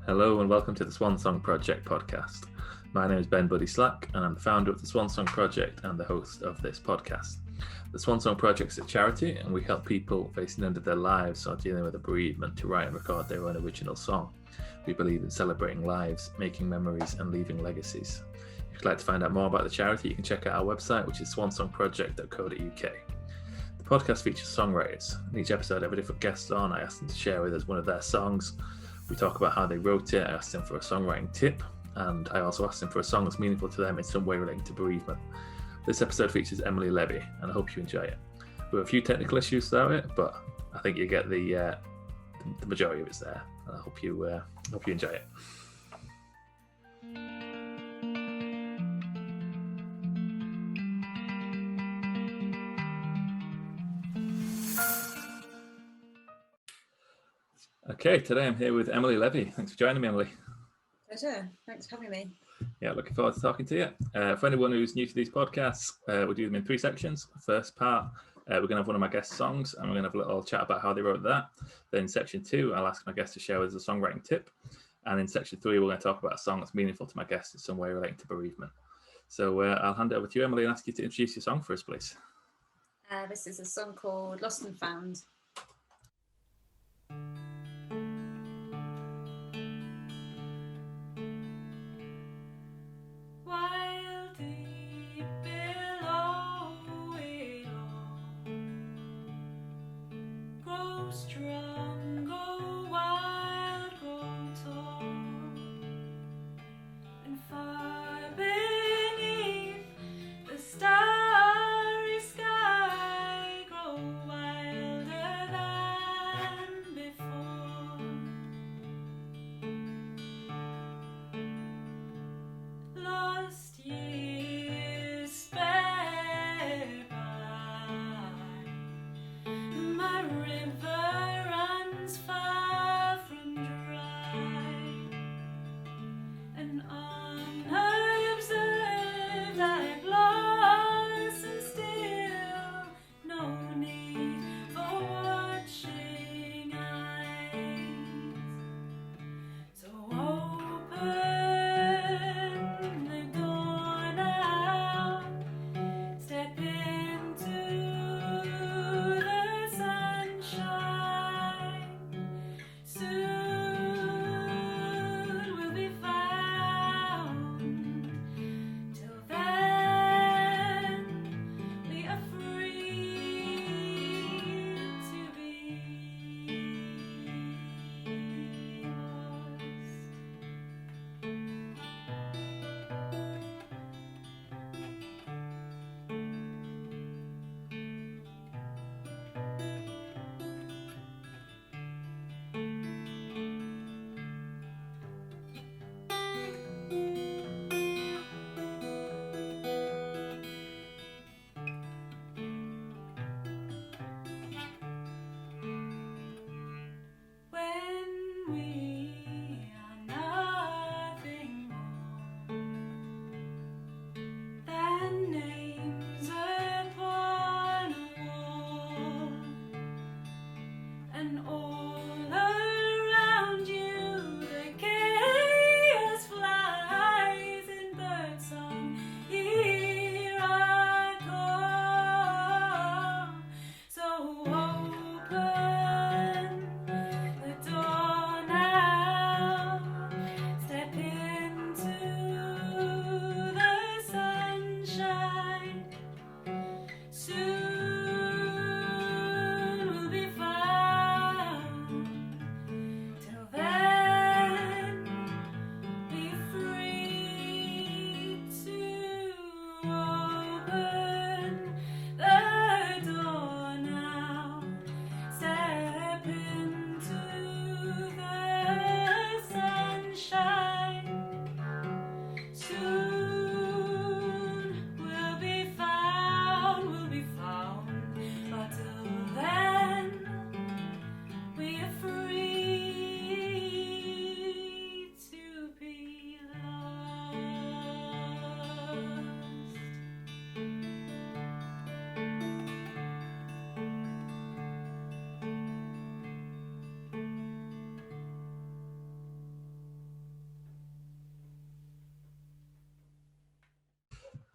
Hello and welcome to the Swan Song Project Podcast. My name is Ben Buddy Slack and I'm the founder of the Swan Song Project and the host of this podcast. The Swan Song Project is a charity and we help people facing the end of their lives or dealing with a bereavement to write and record their own original song. We believe in celebrating lives, making memories and leaving legacies. If you'd like to find out more about the charity, you can check out our website, which is swansongproject.co.uk. The podcast features songwriters. In each episode, I have a different guest on. I ask them to share with us one of their songs. We talk about how they wrote it. I asked them for a songwriting tip, and I also asked them for a song that's meaningful to them in some way relating to bereavement. This episode features Emily Levy, and I hope you enjoy it. We have a few technical issues throughout it, but I think you get the majority of it's there. And I hope you enjoy it. Okay, today I'm here with Emily Levy. Thanks for joining me, Emily. Pleasure. Thanks for having me. Yeah, looking forward to talking to you. For anyone who's new to these podcasts, we do them in three sections. First part, we're going to have one of my guest songs, and we're going to have a little chat about how they wrote that. Then in section 2, I'll ask my guest to share with us a songwriting tip. And in section 3, we're going to talk about a song that's meaningful to my guest in some way relating to bereavement. So I'll hand it over to you, Emily, and ask you to introduce your song for us, please. This is a song called Lost and Found. Strong, go wild, grow tall, and far beneath the starry sky, grow wilder than before. Lost years sped by, my river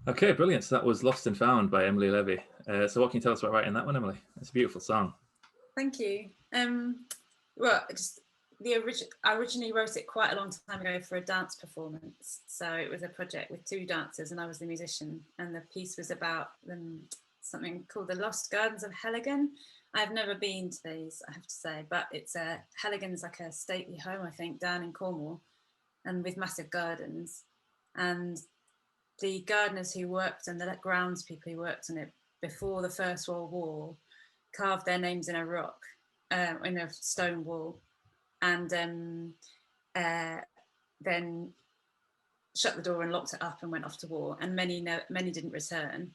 Okay, brilliant. So that was Lost and Found by Emily Levy. So what can you tell us about writing that one, Emily? It's a beautiful song. Thank you. Well, just I originally wrote it quite a long time ago for a dance performance. So it was a project with two dancers, and I was the musician. And the piece was about something called the Lost Gardens of Heligan. I've never been to these, I have to say, but it's Heligan's like a stately home, I think, down in Cornwall, and with massive gardens. And the gardeners who worked and the grounds people who worked on it before the First World War carved their names in a rock, in a stone wall, and then shut the door and locked it up and went off to war. And many didn't return.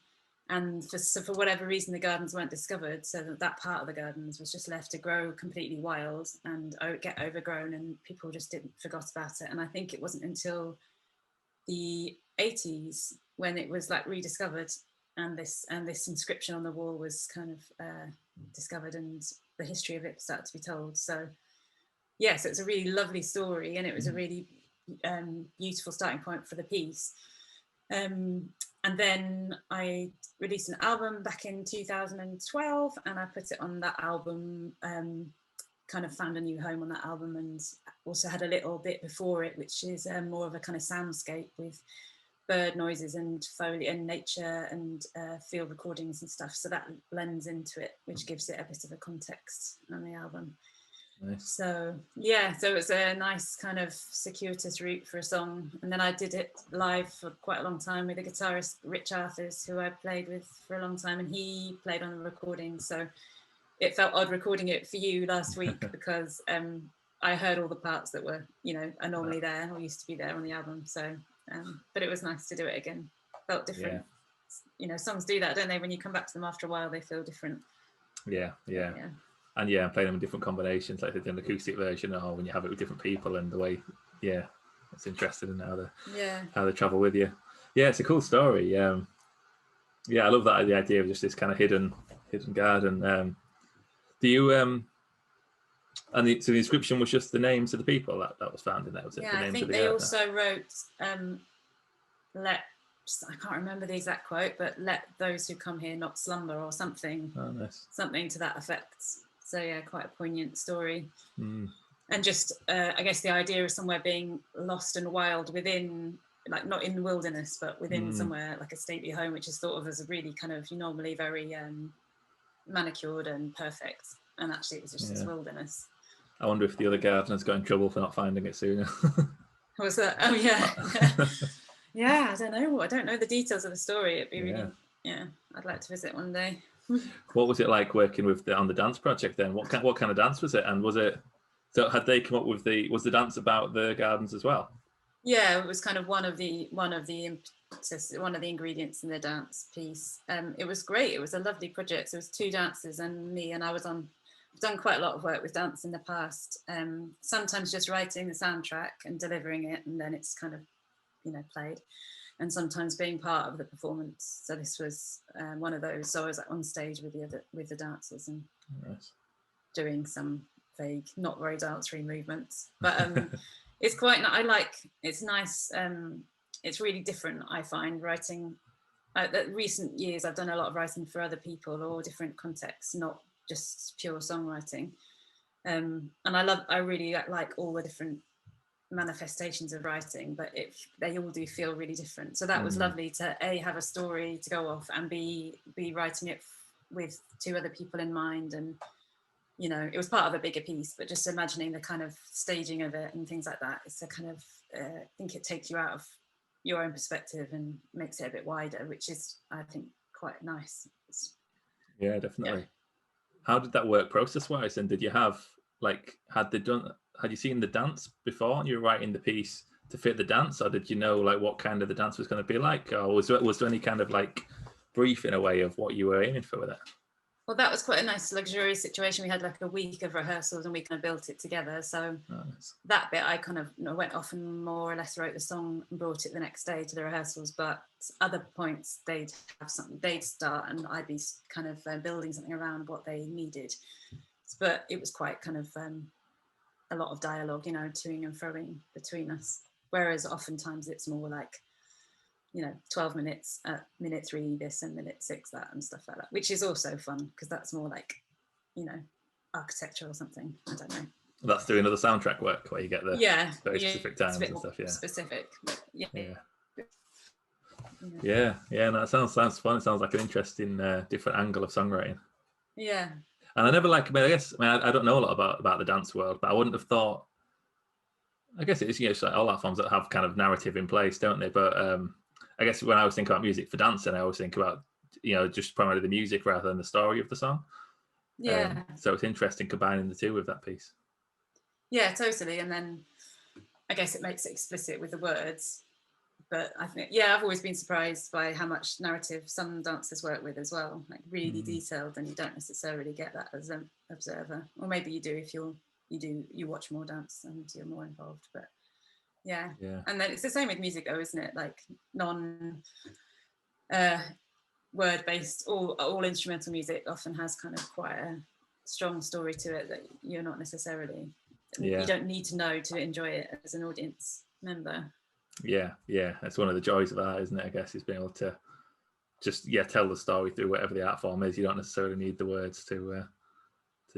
And for whatever reason, the gardens weren't discovered, so that part of the gardens was just left to grow completely wild and get overgrown, and people just forgot about it. And I think it wasn't until the 80s when it was like rediscovered, and this inscription on the wall was kind of discovered, and the history of it started to be told. So yes, it's a really lovely story, and it was a really beautiful starting point for the piece. And then I released an album back in 2012, and I put it on that album, kind of found a new home on that album, and also had a little bit before it, which is more of a kind of soundscape with bird noises and foley and nature and field recordings and stuff. So that blends into it, which gives it a bit of a context on the album. Nice. So yeah, so it's a nice kind of circuitous route for a song. And then I did it live for quite a long time with a guitarist, Rich Arthurs, who I played with for a long time, and he played on the recording. So it felt odd recording it for you last week because I heard all the parts that were, are normally there or used to be there on the album. So, but it was nice to do it again. Felt different. Yeah. Songs do that, don't they? When you come back to them after a while, they feel different. Yeah. And playing them in different combinations, like an acoustic version, or when you have it with different people, and the way, it's interesting in how they travel with you. Yeah, it's a cool story. I love that, the idea of just this kind of hidden garden. Do you so the inscription was just the names of the people that was found in there, was it? Yeah, I think they also wrote I can't remember the exact quote, but let those who come here not slumber, or something. Oh, nice. Something to that effect. So yeah, quite a poignant story. And just I guess the idea of somewhere being lost and wild within, like not in the wilderness, but within somewhere like a stately home, which is thought of as a really kind of normally very manicured and perfect, and actually it was just this wilderness. I wonder if the other gardeners got in trouble for not finding it sooner. What was that? Oh yeah. Yeah, I don't know the details of the story. It'd be really, I'd like to visit one day. What was it like working with on the dance project then? What kind of dance was it? And was it, so had they come up with was the dance about the gardens as well? Yeah, it was kind of one of the ingredients in the dance piece. It was great. It was a lovely project. So it was two dancers and me, and I've done quite a lot of work with dance in the past. Sometimes just writing the soundtrack and delivering it, and then it's kind of played, and sometimes being part of the performance. So this was one of those. So I was on stage with the dancers and doing some vague, not very dance-y movements. But it's quite. It's nice. It's really different. I find writing. Recent years, I've done a lot of writing for other people or different contexts, not just pure songwriting. And I really like all the different manifestations of writing, but they all do feel really different. So that was lovely to have a story to go off, and be writing it with two other people in mind. And it was part of a bigger piece, but just imagining the kind of staging of it and things like that, it's a kind of I think it takes you out of your own perspective and makes it a bit wider, which is, I think, quite nice. Yeah, definitely. How did that work process wise? And did you have had you seen the dance before and you were writing the piece to fit the dance, or did you know what kind of the dance was going to be like, or was there any kind of brief in a way of what you were aiming for with it? Well, that was quite a nice luxurious situation. We had a week of rehearsals and we kind of built it together. So that bit I kind of went off and more or less wrote the song and brought it the next day to the rehearsals. But other points they'd have something, they'd start and I'd be kind of building something around what they needed. But it was quite kind of a lot of dialogue, toing and froing between us. Whereas oftentimes it's more 12 minutes at minute 3 this and minute 6 that and stuff like that, which is also fun because that's more like, architecture or something. I don't know. That's doing other soundtrack work where you get the very specific times it's a bit and stuff. Yeah. Specific. But Yeah. No, that sounds fun. It sounds like an interesting different angle of songwriting. Yeah. And I never I don't know a lot about the dance world, but I wouldn't have thought. I guess it's it's like all art forms that have kind of narrative in place, don't they? But I guess when I was thinking about music for dancing, I always think about just primarily the music rather than the story of the song. Yeah. So it's interesting combining the two with that piece. Yeah, totally. And then I guess it makes it explicit with the words. But I think, I've always been surprised by how much narrative some dancers work with as well, like really detailed, and you don't necessarily get that as an observer. Or maybe you do if you watch more dance and you're more involved. But yeah. And then it's the same with music though, isn't it? Like word-based, all instrumental music often has kind of quite a strong story to it that you're not necessarily, you don't need to know to enjoy it as an audience member. Yeah, that's one of the joys of art, isn't it? I guess is being able to just tell the story through whatever the art form is. You don't necessarily need the words to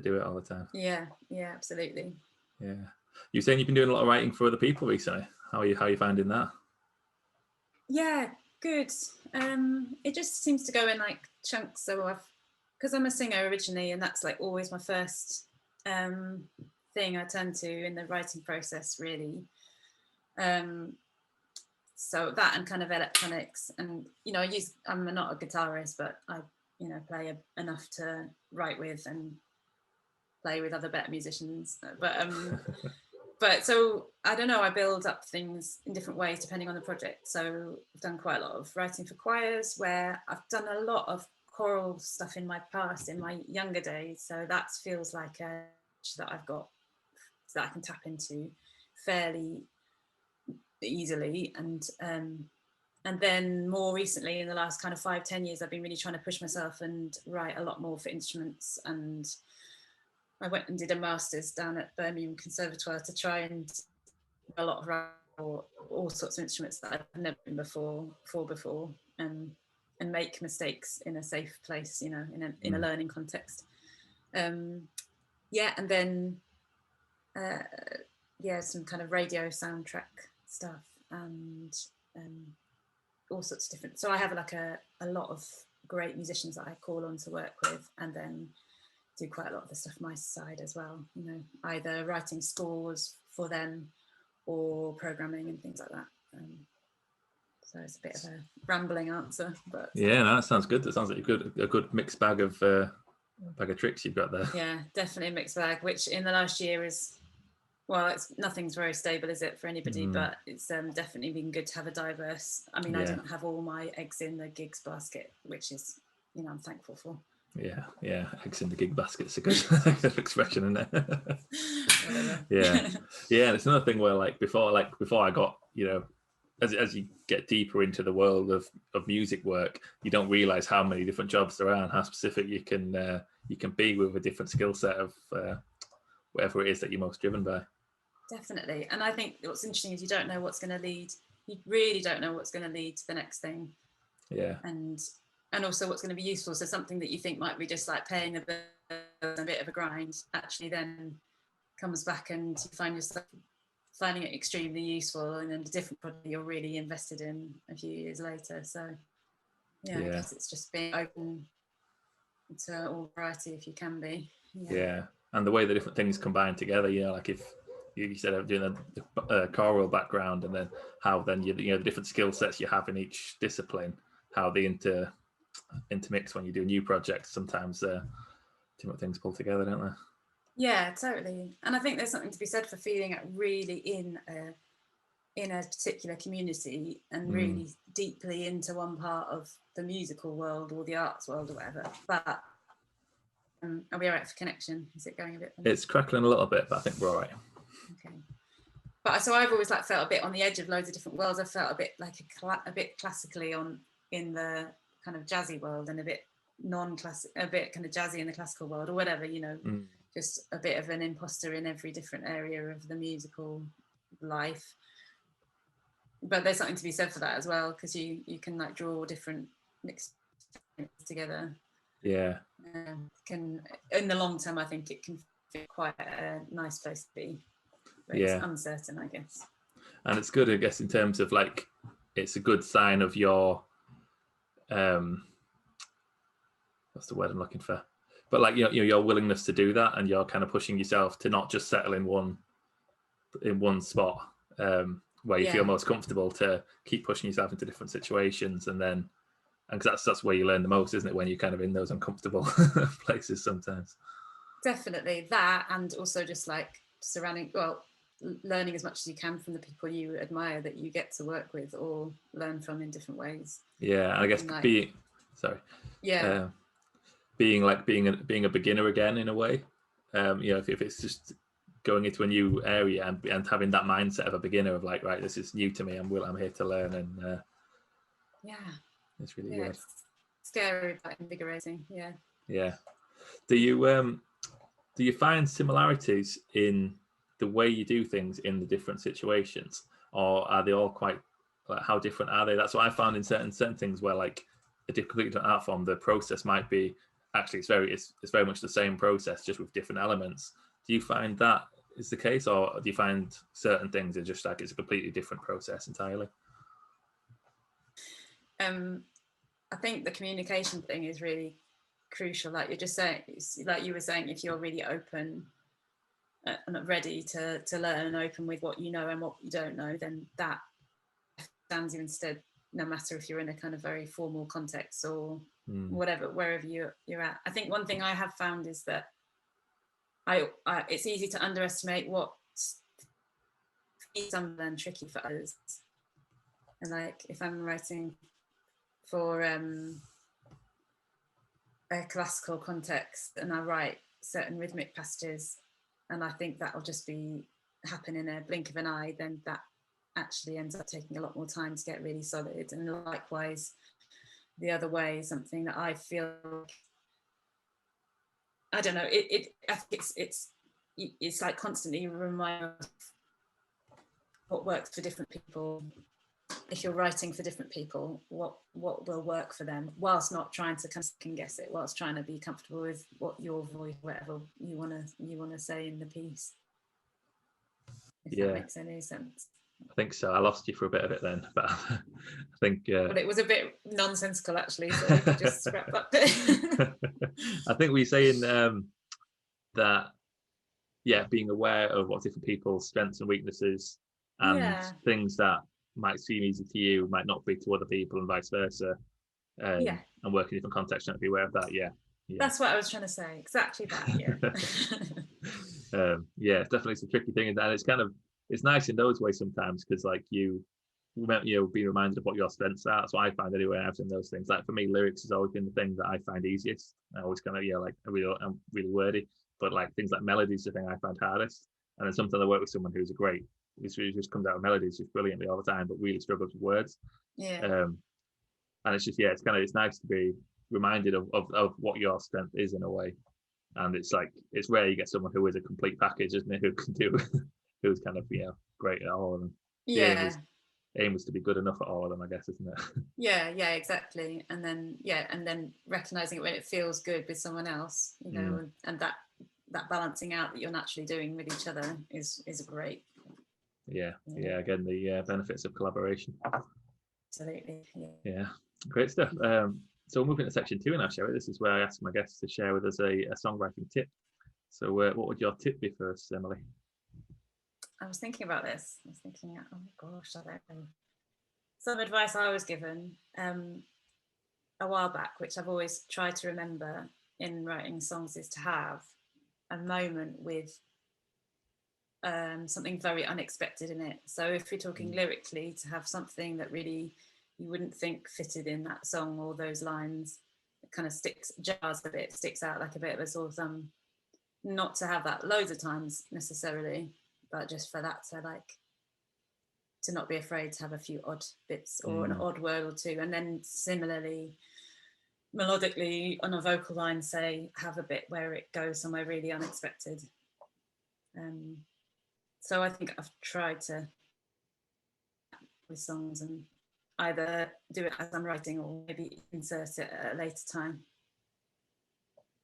do it all the time. Yeah, absolutely. Yeah, you're saying you've been doing a lot of writing for other people recently. How are you finding that? Yeah, good. It just seems to go in like chunks. So because I'm a singer originally, and that's like always my first thing I turn to in the writing process, really. So that and kind of electronics, and I'm not a guitarist, but I play enough to write with and play with other better musicians. But so I don't know, I build up things in different ways depending on the project. So I've done quite a lot of writing for choirs, where I've done a lot of choral stuff in my past, in my younger days. So that feels like a that I've got that I can tap into fairly easily. And then more recently, in the last kind of 5-10 years, I've been really trying to push myself and write a lot more for instruments. And I went and did a master's down at Birmingham Conservatoire to try and do a lot of writing for all sorts of instruments that I've never been before, and make mistakes in a safe place, in a learning context. And then some kind of radio soundtrack stuff and all sorts of different. So I have like a lot of great musicians that I call on to work with, and then do quite a lot of the stuff my side as well, either writing scores for them or programming and things like that. So it's a bit of a rambling answer, but no, that sounds good. That sounds like a good mixed bag of tricks you've got there. Yeah, definitely a mixed bag, which in the last year is, well, nothing's very stable, is it, for anybody? But it's definitely been good to have a diverse. I mean, I don't have all my eggs in the gigs basket, which is, I'm thankful for. Yeah, eggs in the gig basket's a good expression, isn't it? Yeah. It's another thing where before I got, as you get deeper into the world of music work, you don't realize how many different jobs there are and how specific you can be with a different skill set of whatever it is that you're most driven by. Definitely. And I think what's interesting is you don't know what's going to lead. You really don't know what's going to lead to the next thing. Yeah. And also what's going to be useful. So something that you think might be just like paying a bit of a grind actually then comes back and you find yourself finding it extremely useful, and then a different project you're really invested in a few years later. So I guess it's just being open to all variety if you can be. Yeah. And the way the different things combine together, like if you said I'm doing a choral background, and then how then the different skill sets you have in each discipline, how they intermix when you do new projects. Sometimes different things pull together, don't they? Yeah, totally. And I think there's something to be said for feeling really in a particular community and really deeply into one part of the musical world or the arts world or whatever. But are we all right for connection? Is it going a bit funny? It's crackling a little bit, but I think we're all right. Okay. But so I've always felt a bit on the edge of loads of different worlds. I felt a bit a bit classically in the kind of jazzy world, and a bit non-classic, a bit kind of jazzy in the classical world or whatever, just a bit of an imposter in every different area of the musical life. but there's something to be said for that as well, because you can like draw different experiences together. Yeah. Can in the long term, I think it can feel quite a nice place to be. But Yeah. it's uncertain, I guess. And it's good, I guess, in terms of like, it's a good sign of your, what's the word I'm looking for? But like, your willingness to do that, and you're kind of pushing yourself to not just settle in one spot where you feel most comfortable, to keep pushing yourself into different situations, and because that's where you learn the most, isn't it? When you're kind of in those uncomfortable places sometimes. Definitely that, and also just like learning as much as you can from the people you admire that you get to work with or learn from in different ways. Yeah, and I guess like, being a beginner again in a way. If it's just going into a new area and having that mindset of a beginner of like, right, this is new to me. I'm here to learn, and it's really good. It's scary but invigorating. Yeah. Do you find similarities in the way you do things in the different situations, or are they all quite, like, how different are they? That's what I found in certain things where like a completely different art form, the process might be actually it's very much the same process, just with different elements. Do you find that is the case, or do you find certain things are just like it's a completely different process entirely? I think the communication thing is really crucial. Like you're just saying, like you were saying, if you're really open and ready to learn and open with what you know and what you don't know, then that stands you instead, no matter if you're in a kind of very formal context or whatever, wherever you're at. I think one thing I have found is that it's easy to underestimate what's some and tricky for others. And like if I'm writing for a classical context and I write certain rhythmic passages and I think that'll just happen in a blink of an eye, then that actually ends up taking a lot more time to get really solid. And likewise, the other way, something that I feel, I don't know, I think it's like constantly remind of what works for different people. If you're writing for different people, what will work for them, whilst not trying to kind of guess it, whilst trying to be comfortable with what your voice, whatever you wanna say in the piece. If that makes any sense. I think so. I lost you for a bit of it then, but I think. But it was a bit nonsensical actually, so we could just scrap that bit. I think we're saying that, being aware of what different people's strengths and weaknesses and things that might seem easy to you might not be to other people, and vice versa. And work in different contexts, trying to be aware of that. Yeah. That's what I was trying to say. Exactly that. It's definitely some tricky thing, and it's nice in those ways sometimes, because like being reminded of what your strengths are. That's what I find anyway. I've done those things. Like for me, lyrics has always been the thing that I find easiest. I always kind of I'm really wordy, but like things like melodies are the thing I find hardest. And then sometimes I work with someone who just comes out with melodies just brilliantly all the time, but really struggles with words. And it's just it's nice to be reminded of what your strength is in a way. And it's rare you get someone who is a complete package, isn't it? Who can do who's kind of great at all of them. Aim is to be good enough at all of them, I guess, isn't it? Yeah, exactly. And then recognizing it when it feels good with someone else, and that balancing out that you're naturally doing with each other is great. Again, the benefits of collaboration. Absolutely. Great stuff. So we'll move into section 2 now, shall we? This is where I ask my guests to share with us a songwriting tip. So what would your tip be first, Emily? I was thinking about this. I was thinking, oh gosh, I don't know. Some advice I was given a while back, which I've always tried to remember in writing songs, is to have a moment with something very unexpected in it. So if you're talking lyrically, to have something that really you wouldn't think fitted in that song or those lines, it kind of jars a bit, sticks out like a bit of a sore thumb. Not to have that loads of times necessarily, but just for that to not be afraid to have a few odd bits or an odd word or two. And then similarly, melodically on a vocal line, say, have a bit where it goes somewhere really unexpected. So I think I've tried to with songs and either do it as I'm writing or maybe insert it at a later time.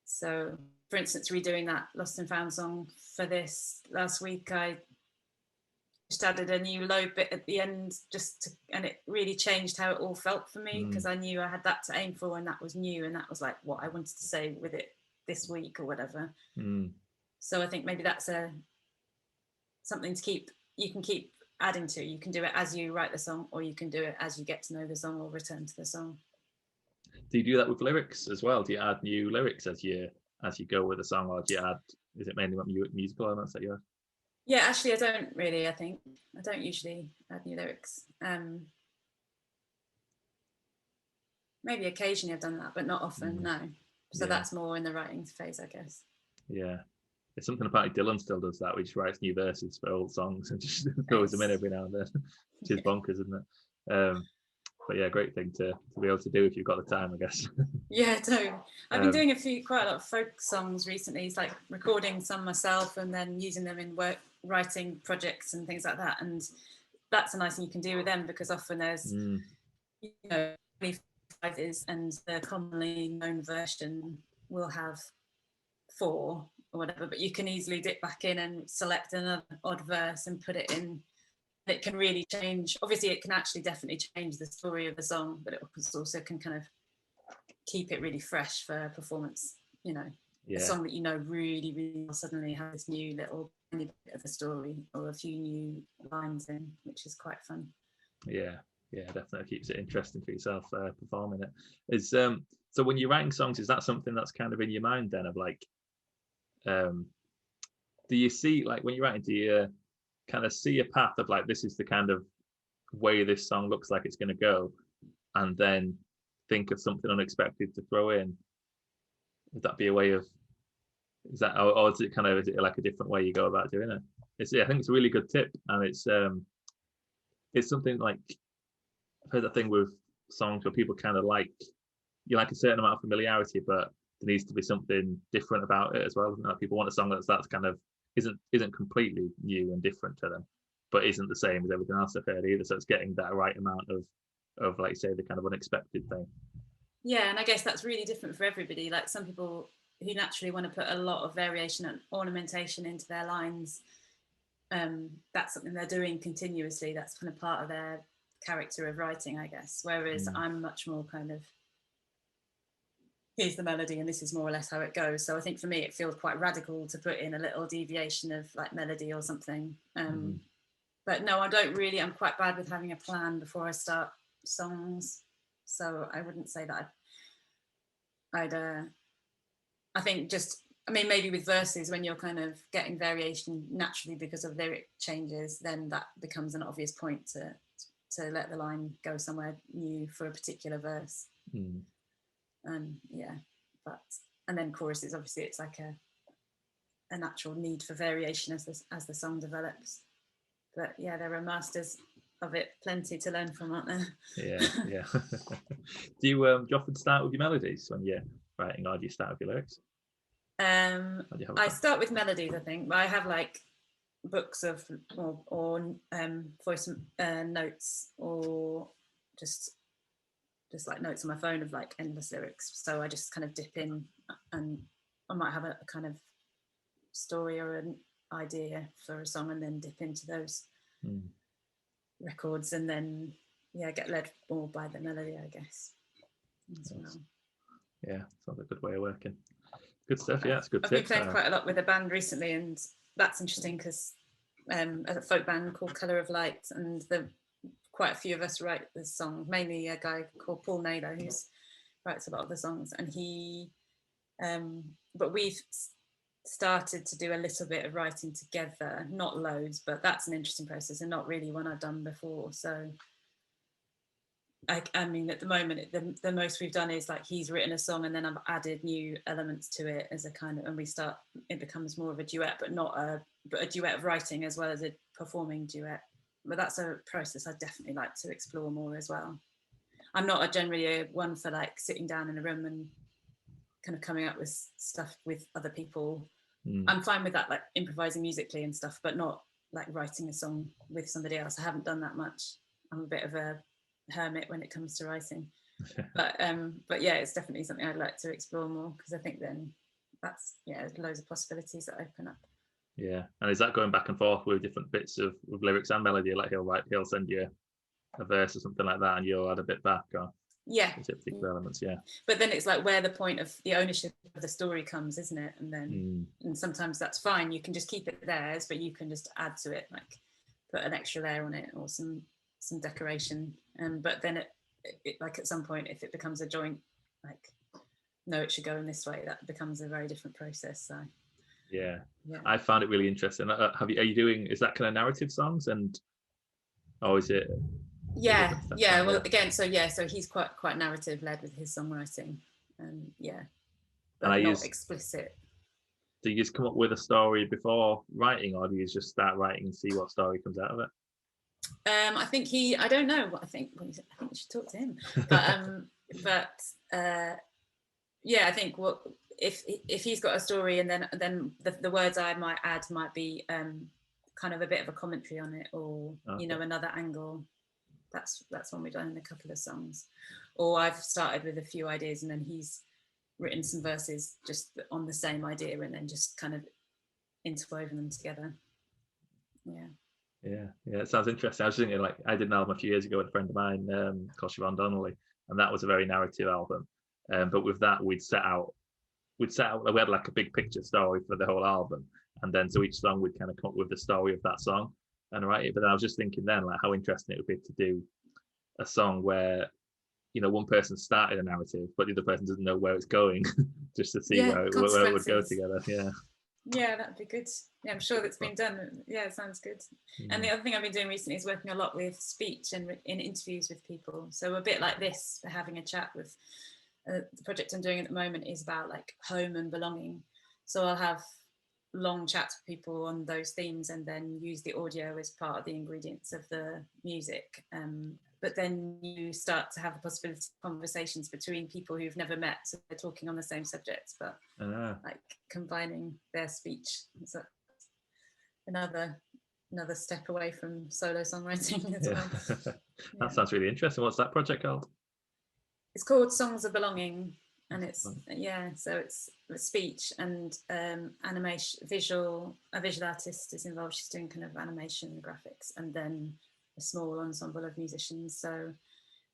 So, for instance, redoing that Lost and Found song for this last week, I just added a new low bit at the end, and it really changed how it all felt for me, because I knew I had that to aim for, and that was new, and that was like what I wanted to say with it this week or whatever. So I think maybe that's something you can keep adding to. You can do it as you write the song, or you can do it as you get to know the song or return to the song. Do you do that with lyrics as well? Do you add new lyrics as you go with a song, or do you add? Is it mainly musical elements that you add? Yeah, actually, I don't really. I think I don't usually add new lyrics. Maybe occasionally I've done that, but not often. No. So that's more in the writing phase, I guess. Yeah, it's something apparently Dylan still does that. We just writes new verses for old songs and just throws them in every now and then, which is bonkers, isn't it? But yeah, great thing to be able to do if you've got the time, I guess. Yeah, totally. I've been doing quite a lot of folk songs recently. It's like recording some myself and then using them in writing projects and things like that. And that's a nice thing you can do with them, because often there's, 25 is, and the commonly known version will have 4 or whatever, but you can easily dip back in and select another odd verse and put it in. It can really change. Obviously, it can actually definitely change the story of the song, but it also can kind of keep it really fresh for performance. A song that really, really well suddenly has this new little bit of a story or a few new lines in, which is quite fun. Yeah, definitely keeps it interesting for yourself performing it. Is so when you're writing songs, is that something that's kind of in your mind then, of like, do you see, like, when you're writing, do you kind of see a path of like, this is the kind of way this song looks like it's going to go, and then think of something unexpected to throw in? Would that be a way of, is that, or is it like a different way you go about doing it? I think it's a really good tip, and it's something like, I've heard that thing with songs where people kind of like, you like a certain amount of familiarity, but there needs to be something different about it as well. People want a song that's kind of isn't completely new and different to them, but isn't the same as everything else I've heard either. So it's getting that right amount of like, say, the kind of unexpected thing. Yeah, and I guess that's really different for everybody. Like, some people who naturally want to put a lot of variation and ornamentation into their lines, that's something they're doing continuously. That's kind of part of their character of writing, I guess. Whereas I'm much more kind of, here's the melody and this is more or less how it goes. So I think for me it feels quite radical to put in a little deviation of like melody or something. But no, I'm quite bad with having a plan before I start songs. So I wouldn't say that I think maybe with verses, when you're kind of getting variation naturally because of lyric changes, then that becomes an obvious point to let the line go somewhere new for a particular verse. And then choruses, obviously it's like a natural need for variation as the song develops. But yeah, there are masters of it plenty to learn from, aren't there? Yeah. Do you often start with your melodies when you're writing, or do you start with your lyrics? I start with melodies, I think, but I have like books of or voice notes, or just like notes on my phone of like endless lyrics. So I just kind of dip in, and I might have a kind of story or an idea for a song, and then dip into those records, and then get led more by the melody, I guess, as well. Yeah, sounds like a good way of working. Good stuff. Yeah, it's good. I've been playing quite a lot with a band recently, and that's interesting because a folk band called Colour of Light, and quite a few of us write this song, mainly a guy called Paul Naylor who writes a lot of the songs, and but we've started to do a little bit of writing together, not loads, but that's an interesting process and not really one I've done before. So I mean, at the moment, the most we've done is like he's written a song and then I've added new elements to it as a kind of, and it becomes more of a duet, but a duet of writing as well as a performing duet. But that's a process I'd definitely like to explore more as well. I'm not generally one for like sitting down in a room and kind of coming up with stuff with other people. I'm fine with that, like improvising musically and stuff, but not like writing a song with somebody else. I haven't done that much. I'm a bit of a hermit when it comes to writing. But yeah, it's definitely something I'd like to explore more, because I think then that's, there's loads of possibilities that open up. Yeah, and is that going back and forth with different bits of with lyrics and melody? Like he'll send you a verse or something like that, and you'll add a bit back, or yeah, particular elements. Yeah, but then it's like where the point of the ownership of the story comes, isn't it? And then and sometimes that's fine. You can just keep it theirs, but you can just add to it, like put an extra layer on it or some decoration. But then it like at some point, if it becomes a joint, like no, it should go in this way, that becomes a very different process. So yeah. I found it really interesting. Are you doing, is that kind of narrative songs, and or is it? Well, again, so he's quite narrative led with his songwriting, but and not explicit. Do you just come up with a story before writing, or do you just start writing and see what story comes out of it? I think I don't know what I think we should talk to him, but I think what if he's got a story, and then the words I might add might be kind of a bit of a commentary on it, or another angle. That's one we've done in a couple of songs. Or I've started with a few ideas, and then he's written some verses just on the same idea, and then just kind of interwoven them together. Yeah, it sounds interesting. I was thinking, like, I did an album a few years ago with a friend of mine called Siobhan Donnelly, and that was a very narrative album. But with that, we had like a big picture story for the whole album, and then so each song we'd kind of come up with the story of that song and write it. But then I was just thinking then, like, how interesting it would be to do a song where one person started a narrative, but the other person doesn't know where it's going, just to see where it would go together. Yeah, that'd be good. Yeah, I'm sure that's been done. Yeah, it sounds good. And the other thing I've been doing recently is working a lot with speech and in interviews with people. So a bit like this, for having a chat with the project I'm doing at the moment is about like home and belonging. So I'll have long chats with people on those themes, and then use the audio as part of the ingredients of the music. But then you start to have the possibility of conversations between people who've never met, so they're talking on the same subjects, but like combining their speech. So another step away from solo songwriting as well. That sounds really interesting. What's that project called? It's called Songs of Belonging, and it's so it's speech and animation. A visual artist is involved. She's doing kind of animation and graphics, and then a small ensemble of musicians, so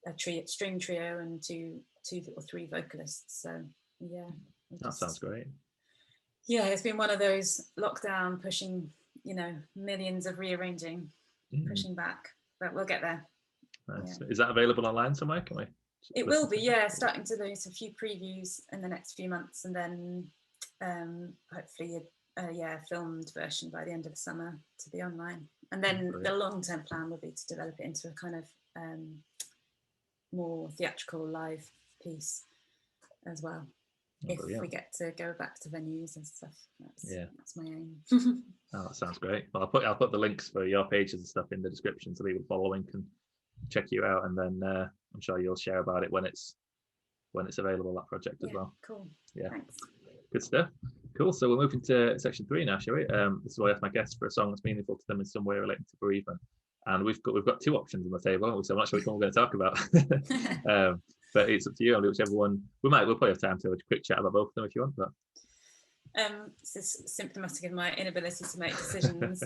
a string trio and two or three vocalists. So that sounds great. Yeah, it's been one of those lockdown pushing, millions of rearranging, pushing back, but we'll get there. Nice. Is that available online somewhere? Can we? It will be, starting to do a few previews in the next few months, and then hopefully a filmed version by the end of the summer to be online. And then the long-term plan would be to develop it into a kind of more theatrical live piece as well. If we get to go back to venues and stuff, that's my aim. That sounds great. Well, I'll put the links for your pages and stuff in the description, so people following can check you out, and then I'm sure you'll share about it when it's available, that project as well. Cool. Yeah. Thanks. Good stuff. Cool. So we're moving to section 3 now, shall we? This is where I ask my guests for a song that's meaningful to them in some way relating to bereavement. And we've got 2 options on the table, so I'm not sure which one we're going to talk about. But it's up to you. I'll do whichever one. We'll probably have time to have a quick chat about both of them if you want. But this is symptomatic of my inability to make decisions.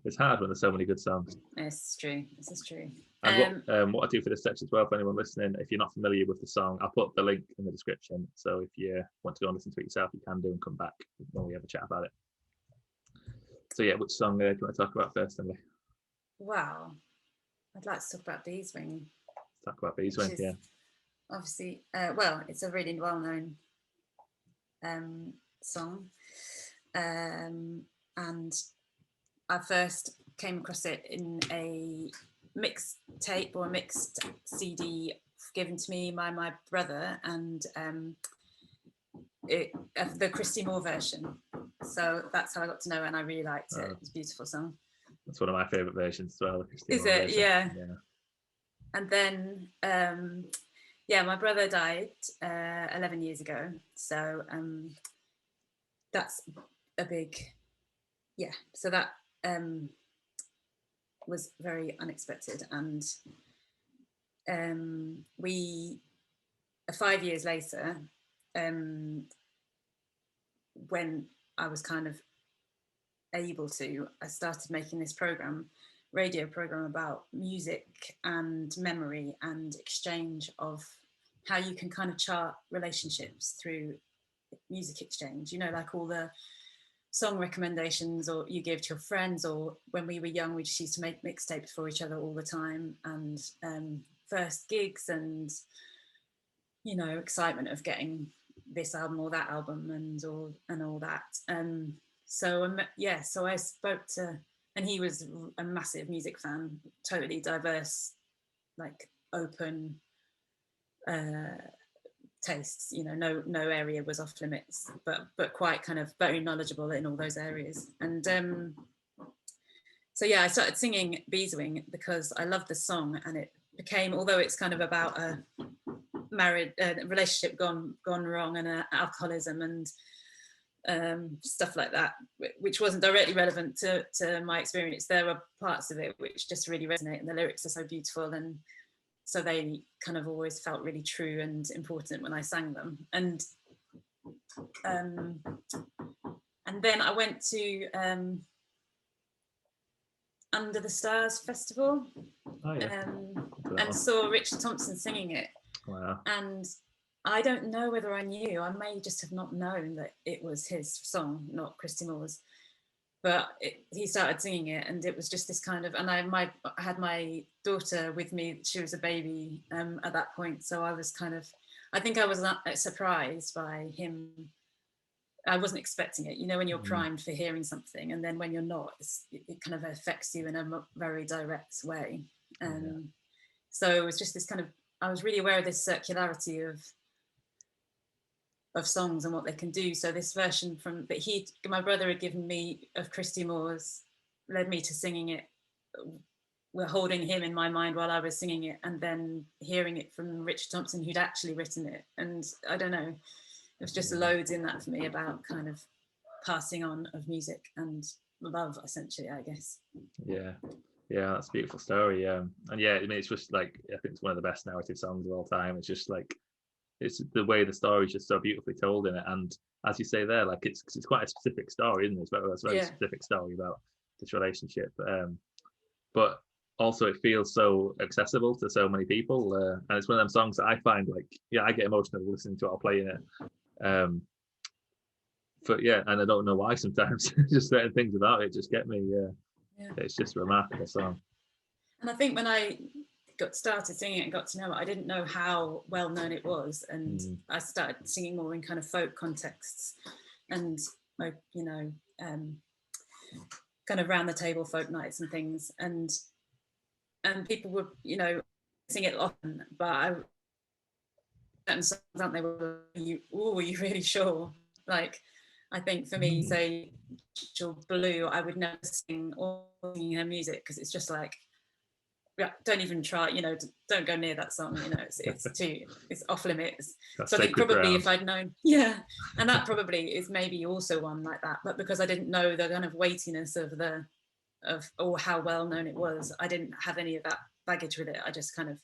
It's hard when there's so many good songs. It's true. This is true. And what I do for this section as well, for anyone listening, if you're not familiar with the song, I'll put the link in the description. So if you want to go and listen to it yourself, you can do, and come back when we have a chat about it. So which song do you want to talk about first, Emily? Wow, I'd like to talk about Beeswing. Talk about Beeswing, yeah. Obviously, it's a really well-known song, and I first came across it in a mixed tape or a mixed CD given to me by my brother, and the Christy Moore version. So that's how I got to know it, and I really liked it. It's a beautiful song. That's one of my favourite versions as well. Is it? Yeah. And then my brother died 11 years ago, so that's a big so that was very unexpected. And we 5 years later, when I was kind of able to, I started making this radio program about music and memory and exchange, of how you can kind of chart relationships through music exchange, like all the song recommendations or you give to your friends, or when we were young we just used to make mixtapes for each other all the time, and first gigs, and excitement of getting this album or that album, and all that. So I spoke to, and he was a massive music fan, totally diverse, like open tastes, no area was off limits, but quite kind of very knowledgeable in all those areas. And so I started singing Beeswing because I loved the song, and it became, although it's kind of about a relationship gone wrong, and alcoholism and stuff like that, which wasn't directly relevant to my experience, there were parts of it which just really resonate, and the lyrics are so beautiful, and so they kind of always felt really true and important when I sang them. And then I went to Under the Stars Festival, and saw Richard Thompson singing it. Wow. And I don't know whether I knew, I may just have not known that it was his song, not Christy Moore's, but he started singing it, and it was just this kind of, and I had my daughter with me, she was a baby at that point, so I was kind of, I think I was surprised by him. I wasn't expecting it, when you're primed for hearing something, and then when you're not, it kind of affects you in a very direct way. So it was just this kind of, I was really aware of this circularity of songs and what they can do. So this version my brother had given me of Christy Moore's led me to singing it. We're holding him in my mind while I was singing it, and then hearing it from Richard Thompson, who'd actually written it. And I don't know, it was just loads in that for me about kind of passing on of music and love, essentially, I guess. Yeah, that's a beautiful story. And it's just like, I think it's one of the best narrative songs of all time. It's just like, it's the way the story is just so beautifully told in it, and as you say there, like it's quite a specific story, isn't it? It's a very specific story about this relationship, but also it feels so accessible to so many people, and it's one of them songs that I find, like, I get emotional listening to it or playing it, and I don't know why sometimes. Just certain things about it just get me. It's just a remarkable song. And I think when I got started singing it and got to know it, I didn't know how well known it was, and I started singing more in kind of folk contexts, and like kind of round the table folk nights and things, and people would sing it often, but certain songs, aren't they, were you really sure? Like, I think for me, say Blue, I would never sing or singing her music, because it's just like, don't even try, don't go near that song, it's off limits. So I think probably if I'd known, and that probably is maybe also one like that, but because I didn't know the kind of weightiness or how well known it was, I didn't have any of that baggage with it. I just kind of,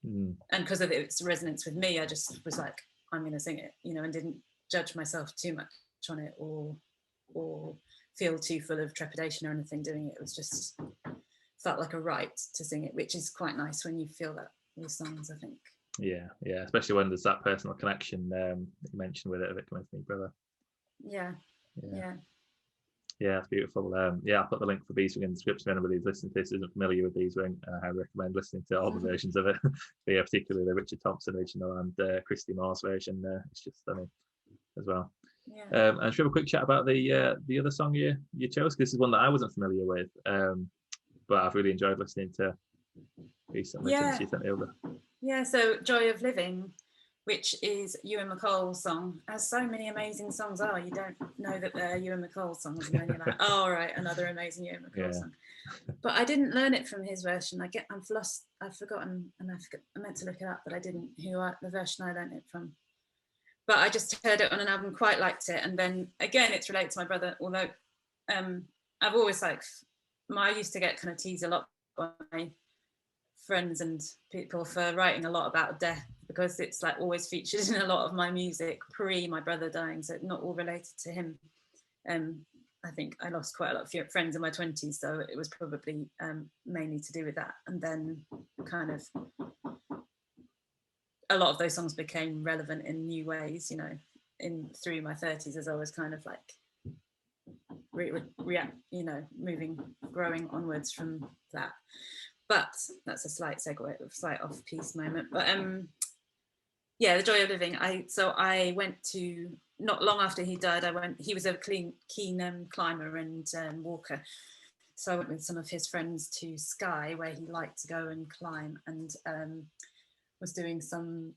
and because of its resonance with me, I just was like, I'm going to sing it, and didn't judge myself too much on it, or feel too full of trepidation or anything doing it. It was just felt like a right to sing it, which is quite nice when you feel that with songs, I think. Yeah, especially when there's that personal connection you mentioned with it, of it coming from your brother. Yeah, it's beautiful. I'll put the link for Beeswing in the description. If anybody who's listening to this isn't familiar with Beeswing, I recommend listening to all the versions of it. But particularly the Richard Thompson original and Christy Moore's version. It's just stunning as well. And should we have a quick chat about the other song you chose? Because this is one that I wasn't familiar with, but I've really enjoyed listening to recently. She sent me over. So Joy of Living, which is Ewan McCall's song, as so many amazing songs are. You don't know that they're Ewan McCall songs, and then you're like, oh, right, another amazing Ewan McCall song. But I didn't learn it from his version. I've forgotten, and I meant to look it up, but I didn't. The version I learned it from. But I just heard it on an album, quite liked it, and then again, it's related to my brother. Although I've always I used to get kind of teased a lot by friends and people for writing a lot about death, because it's like always featured in a lot of my music pre my brother dying, so not all related to him. I think I lost quite a lot of friends in my 20s, so it was probably mainly to do with that. And then kind of a lot of those songs became relevant in new ways, you know, through my 30s, as I was kind of like growing onwards from that. But that's a slight segue, a slight off-piece moment. But yeah, the joy of living. I went to, not long after he died, he was a keen climber and walker. So I went with some of his friends to Skye, where he liked to go and climb, and was doing some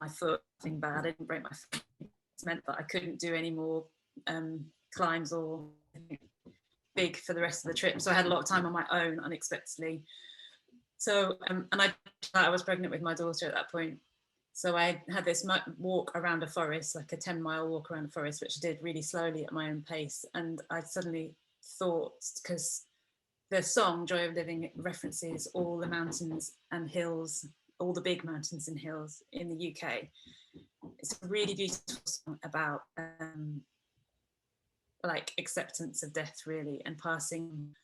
my foot, thing bad. I didn't break my foot. It meant that I couldn't do any more climbs or big for the rest of the trip. So I had a lot of time on my own unexpectedly. So and I was pregnant with my daughter at that point. So I had this walk around a forest, like a 10-mile walk around a forest, which I did really slowly at my own pace. And I suddenly thought, because the song Joy of Living references all the mountains and hills, all the big mountains and hills in the UK. It's a really beautiful song about like acceptance of death, really, and passing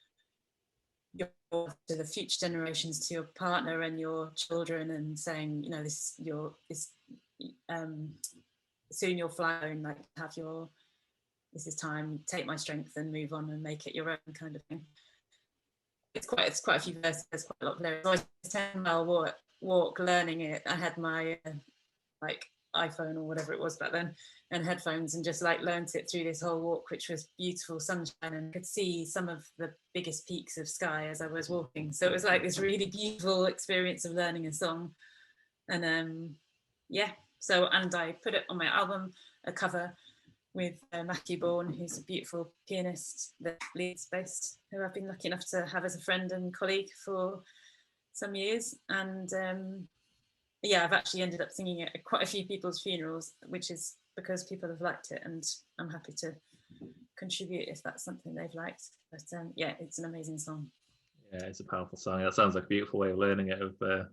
to the future generations, to your partner and your children, and saying, you know, soon you'll fly home, like this is time, take my strength and move on and make it your own, kind of thing. It's quite a few verses, there's quite a lot of lyrics. So I was 10-mile walk learning it. I had my like iPhone or whatever it was back then and headphones, and just like learnt it through this whole walk, which was beautiful sunshine, and could see some of the biggest peaks of Skye as I was walking. So it was like this really beautiful experience of learning a song. And yeah, so, and I put it on my album, a cover with Matthew Bourne, who's a beautiful pianist that Leeds based, who I've been lucky enough to have as a friend and colleague for some years. And yeah, I've actually ended up singing it at quite a few people's funerals, which is because people have liked it, and I'm happy to contribute if that's something they've liked. But yeah, it's an amazing song. Yeah, it's a powerful song. That sounds like a beautiful way of learning it, of a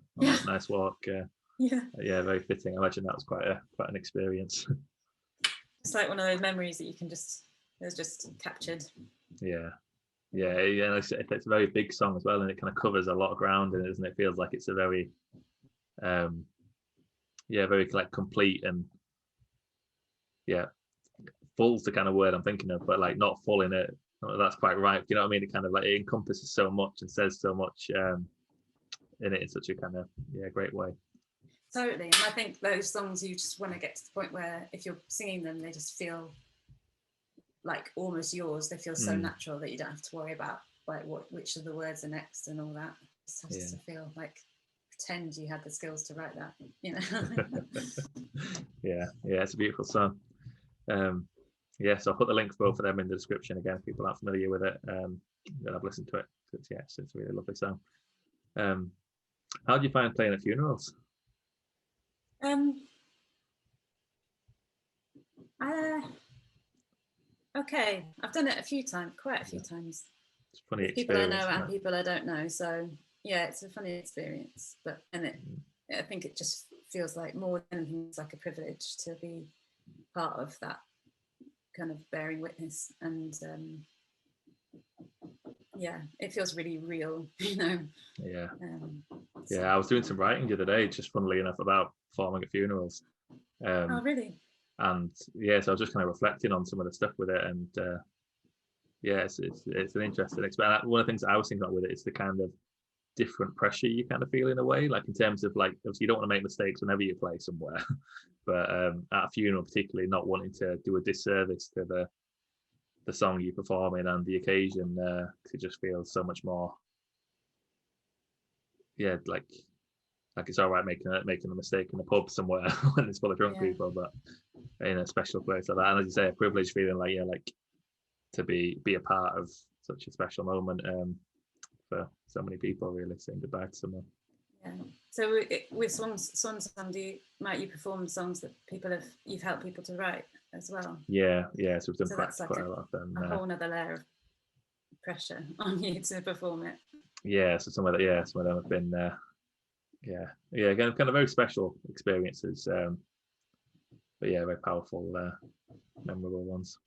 nice walk. Yeah, very fitting. I imagine that was quite an experience. It's like one of those memories that it's just captured. Yeah. It's a very big song as well, and it kind of covers a lot of ground in it, doesn't it? It feels like it's a very very like complete, and full's the kind of word I'm thinking of, but like not full in it. That's quite right. You know what I mean? It kind of like it encompasses so much and says so much in it in such a kind of great way. Totally. And I think those songs, you just want to get to the point where if you're singing them, they just feel like almost yours. They feel so natural that you don't have to worry about like which of the words are next and all that. It's just to feel like, pretend you had the skills to write that, you know. yeah, it's a beautiful song. So I'll put the link for both of them in the description again if people aren't familiar with it. I've listened to it. It's a really lovely song. How do you find playing at funerals? Okay, I've done it quite a few times. It's funny with people I know and people I don't know. So yeah, it's a funny experience. I think it just feels like more than anything, it's like a privilege to be part of that kind of bearing witness, and it feels really real, you know. I was doing some writing the other day, just funnily enough, about performing at funerals. Oh really? And so I was just kind of reflecting on some of the stuff with it, and it's an interesting experience. One of the things I was thinking about with it is the kind of different pressure you kind of feel in a way, like in terms of like, obviously you don't want to make mistakes whenever you play somewhere, but at a funeral particularly, not wanting to do a disservice to the song you're performing and the occasion, it just feels so much more like it's all right making a mistake in a pub somewhere when it's full of drunk people, but in a special place like that, and as you say, a privilege feeling like to be a part of such a special moment for so many people, really saying goodbye to someone. Yeah. So with Swan Song, might you perform songs that you've helped people to write as well? Yeah. So we've done quite a lot of them. A whole other layer of pressure on you to perform it. Yeah, so some of them have been again kind of very special experiences, but yeah, very powerful, memorable ones.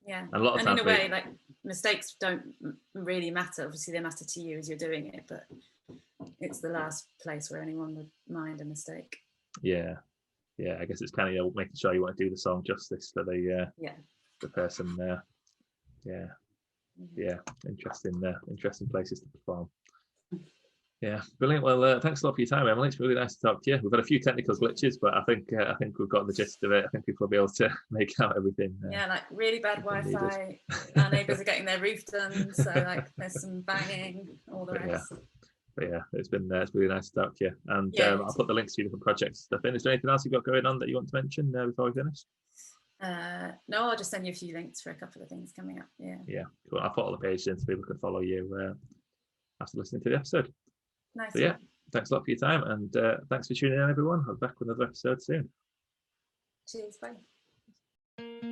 Yeah, and a lot of and times in a way, like, mistakes don't really matter. Obviously they matter to you as you're doing it, but it's the last place where anyone would mind a mistake. Yeah, I guess it's kind of making sure you want to do the song justice for the person. Interesting places to perform. Yeah, brilliant. Well, thanks a lot for your time, Emily. It's really nice to talk to you. We've had a few technical glitches, but I think we've got the gist of it. I think people will be able to make out everything. Like really bad Wi-Fi. Our neighbours are getting their roof done, so like there's some banging, all the rest. But yeah, it's really nice to talk to you. And I'll put the links to your different projects and stuff in. Is there anything else you've got going on that you want to mention before we finish? No, I'll just send you a few links for a couple of things coming up. Yeah, cool. I'll put all the pages in so people can follow you after listening to the episode. Nice. So thanks a lot for your time, and thanks for tuning in, everyone. I'll be back with another episode soon. Cheers, bye.